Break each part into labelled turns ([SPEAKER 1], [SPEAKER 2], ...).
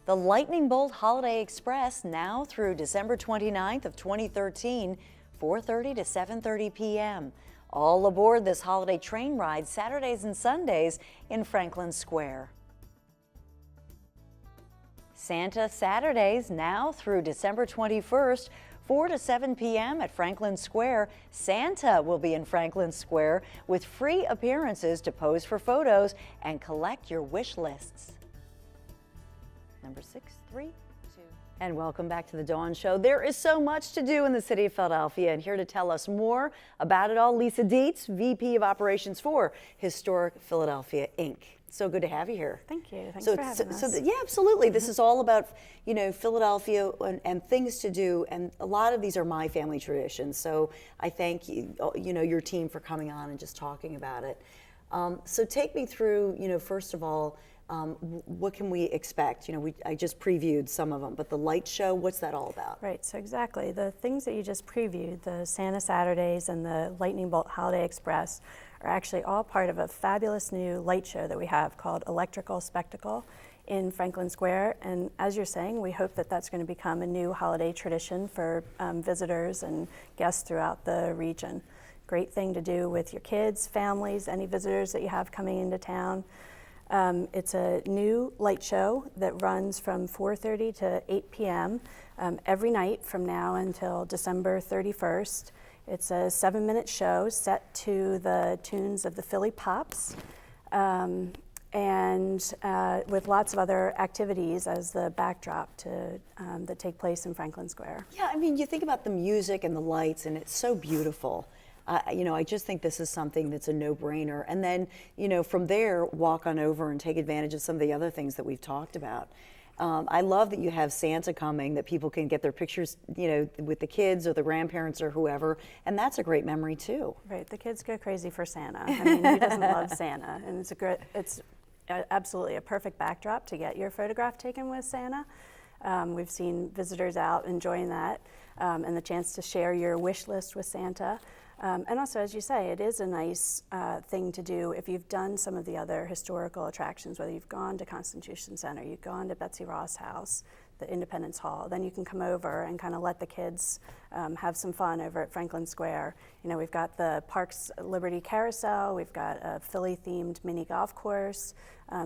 [SPEAKER 1] The Lightning Bolt Holiday Express now through December 29th of 2013, 4:30 to 7:30 p.m. All aboard this holiday train ride Saturdays and Sundays in Franklin Square. Santa Saturdays now through December 21st, 4 to 7 p.m. at Franklin Square. Santa will be in Franklin Square with free appearances to pose for photos and collect your wish lists. Number 632. And welcome back to the Dawn Show. There is so much to do in the city of Philadelphia, and here to tell us more about it all, Lisa Deats, VP of Operations for Historic Philadelphia, Inc. So good to have you here.
[SPEAKER 2] Thank you. Thanks for having us.
[SPEAKER 1] Yeah, absolutely. This is all about, Philadelphia and things to do, and a lot of these are my family traditions. So I thank you, your team for coming on and just talking about it. So take me through, first of all, what can we expect? I just previewed some of them, but the light show, what's that all about?
[SPEAKER 2] Right, so exactly. The things that you just previewed, the Santa Saturdays and the Lightning Bolt Holiday Express, are actually all part of a fabulous new light show that we have called Electrical Spectacle in Franklin Square. And as you're saying, we hope that that's going to become a new holiday tradition for visitors and guests throughout the region. Great thing to do with your kids, families, any visitors that you have coming into town. It's a new light show that runs from 4:30 to 8 p.m. Every night from now until December 31st. It's a 7-minute show set to the tunes of the Philly Pops, and with lots of other activities as the backdrop to that take place in Franklin Square.
[SPEAKER 1] Yeah, you think about the music and the lights, and it's so beautiful. I just think this is something that's a no-brainer. And then, from there, walk on over and take advantage of some of the other things that we've talked about. I love that you have Santa coming, that people can get their pictures, with the kids or the grandparents or whoever, and that's a great memory too.
[SPEAKER 2] Right, the kids go crazy for Santa. Who doesn't love Santa? And it's absolutely a perfect backdrop to get your photograph taken with Santa. We've seen visitors out enjoying that, and the chance to share your wish list with Santa. And also, as you say, it is a nice thing to do if you've done some of the other historical attractions, whether you've gone to Constitution Center, you've gone to Betsy Ross House, the Independence Hall, then you can come over and kind of let the kids have some fun over at Franklin Square. We've got the Parks Liberty Carousel, we've got a Philly-themed mini golf course.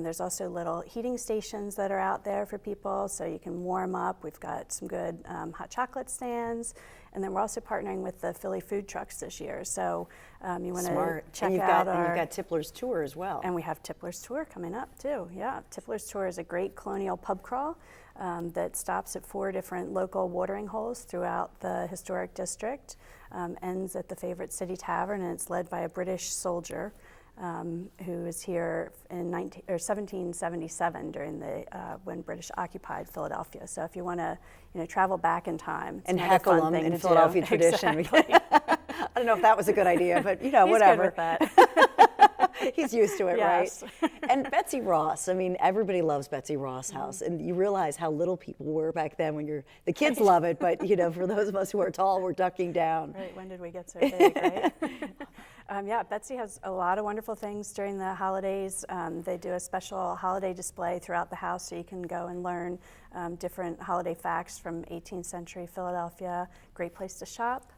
[SPEAKER 2] There's also little heating stations that are out there for people so you can warm up. We've got some good hot chocolate stands. And then we're also partnering with the Philly food trucks this year. So you want to check out our...
[SPEAKER 1] And you've got Tippler's Tour as well.
[SPEAKER 2] And we have Tippler's Tour coming up too, yeah. Tippler's Tour is a great colonial pub crawl that stops at 4 different local watering holes throughout the historic district, ends at the favorite City Tavern, and it's led by a British soldier who was here in 1777 during the when British occupied Philadelphia. So if you want to, travel back in time
[SPEAKER 1] and heckle them in Philadelphia tradition.
[SPEAKER 2] Exactly.
[SPEAKER 1] I don't know if that was a good idea, but whatever.
[SPEAKER 2] He's good with that.
[SPEAKER 1] He's used to it,
[SPEAKER 2] yes.
[SPEAKER 1] Right? And Betsy Ross, everybody loves Betsy Ross House, and you realize how little people were back then when the kids love it, but for those of us who are tall, we're ducking down.
[SPEAKER 2] Right, when did we get so big, right? Yeah, Betsy has a lot of wonderful things during the holidays. They do a special holiday display throughout the house so you can go and learn different holiday facts from 18th century Philadelphia. Great place to shop.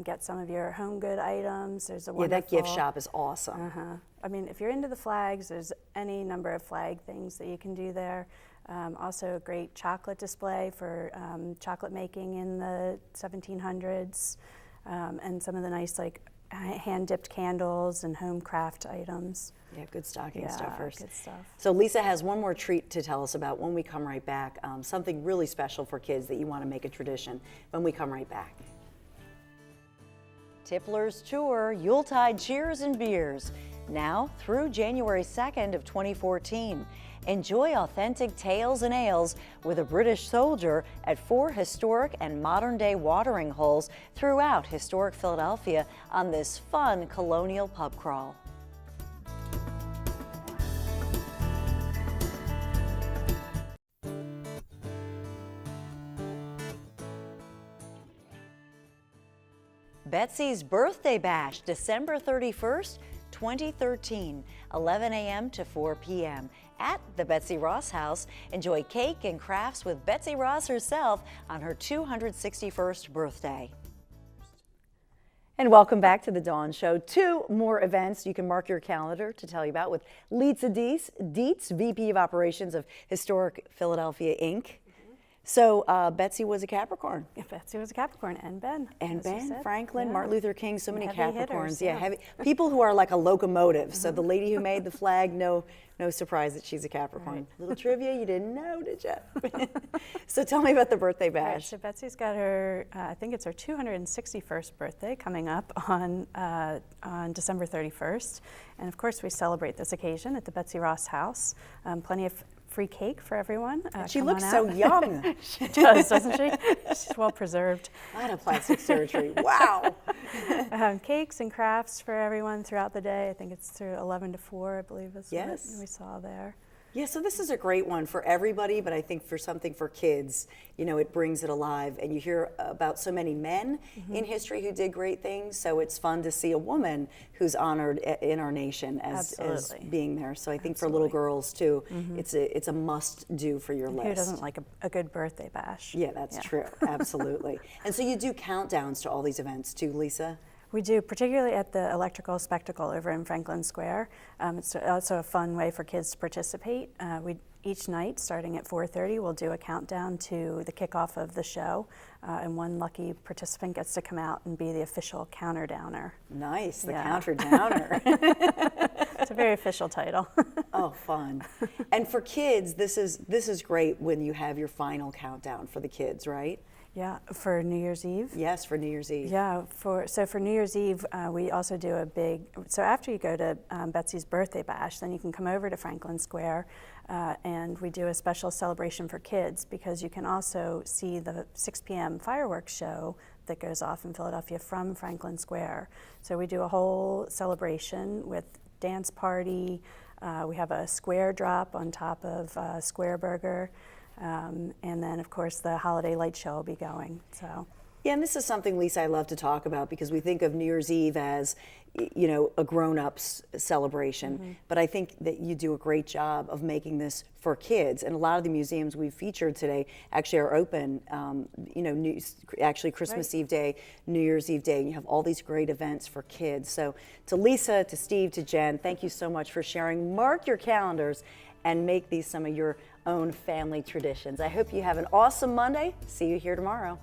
[SPEAKER 2] Get some of your home good items. There's a wonderful...
[SPEAKER 1] Yeah, that gift shop is awesome.
[SPEAKER 2] If you're into the flags, there's any number of flag things that you can do there. Also a great chocolate display for chocolate making in the 1700s, and some of the nice hand-dipped candles and home craft items.
[SPEAKER 1] Yeah, good stocking stuffers.
[SPEAKER 2] Good stuff.
[SPEAKER 1] So Lisa has one more treat to tell us about when we come right back, something really special for kids that you want to make a tradition when we come right back. Tippler's Tour, Yuletide Cheers and Beers, now through January 2nd of 2014. Enjoy authentic tales and ales with a British soldier at 4 historic and modern-day watering holes throughout historic Philadelphia on this fun colonial pub crawl. Betsy's Birthday Bash, December 31st, 2013, 11 a.m. to 4 p.m. at the Betsy Ross House. Enjoy cake and crafts with Betsy Ross herself on her 261st birthday. And welcome back to the Dawn Show. 2 more events you can mark your calendar to tell you about with Lisa Deats, VP of Operations of Historic Philadelphia, Inc. So Betsy was a Capricorn.
[SPEAKER 2] Yeah, Betsy was a Capricorn, and Ben.
[SPEAKER 1] And Ben, Franklin,
[SPEAKER 2] yeah.
[SPEAKER 1] Martin Luther King, so many
[SPEAKER 2] Heavy
[SPEAKER 1] Capricorns.
[SPEAKER 2] hitters,
[SPEAKER 1] yeah,
[SPEAKER 2] yeah.
[SPEAKER 1] heavy people who are like a locomotive. So the lady who made the flag, no surprise that she's a Capricorn.
[SPEAKER 2] Right.
[SPEAKER 1] Little trivia, you didn't know, did you? So tell me about the birthday bash.
[SPEAKER 2] Right, so Betsy's got her, I think it's her 261st birthday coming up on December 31st. And of course we celebrate this occasion at the Betsy Ross House. Plenty of free cake for everyone.
[SPEAKER 1] She looks so young.
[SPEAKER 2] She does, doesn't she? She's well preserved.
[SPEAKER 1] A lot of plastic surgery. Wow.
[SPEAKER 2] Cakes and crafts for everyone throughout the day. I think it's through 11 to 4, I believe is what we saw there.
[SPEAKER 1] Yeah, so this is a great one for everybody, but I think for something for kids, you know, it brings it alive. And you hear about so many men in history who did great things, so it's fun to see a woman who's honored in our nation as being there. So I think for little girls too, it's a must-do for your list.
[SPEAKER 2] Who doesn't like a good birthday bash?
[SPEAKER 1] Yeah, that's true, absolutely. And so you do countdowns to all these events too, Lisa?
[SPEAKER 2] We do, particularly at the Electrical Spectacle over in Franklin Square. It's also a fun way for kids to participate. Each night, starting at 4:30, we'll do a countdown to the kickoff of the show, and one lucky participant gets to come out and be the official counter downer.
[SPEAKER 1] Nice, the counter downer.
[SPEAKER 2] It's a very official title.
[SPEAKER 1] Oh, fun. And for kids, this is great when you have your final countdown for the kids, right?
[SPEAKER 2] Yeah, for New Year's Eve.
[SPEAKER 1] Yes, for New Year's Eve.
[SPEAKER 2] Yeah, for New Year's Eve, we also do a big, so after you go to Betsy's birthday bash, then you can come over to Franklin Square and we do a special celebration for kids, because you can also see the 6 p.m. fireworks show that goes off in Philadelphia from Franklin Square. So we do a whole celebration with dance party. We have a square drop on top of Square Burger. And then, of course, the holiday light show will be going. So,
[SPEAKER 1] yeah, and this is something, Lisa, I love to talk about, because we think of New Year's Eve as, you know, a grown-ups celebration. But I think that you do a great job of making this for kids. And a lot of the museums we've featured today actually are open, you know, actually Christmas Eve day, New Year's Eve day, and you have all these great events for kids. So to Lisa, to Steve, to Jen, thank you so much for sharing. Mark your calendars and make these some of your own family traditions. I hope you have an awesome Monday. See you here tomorrow.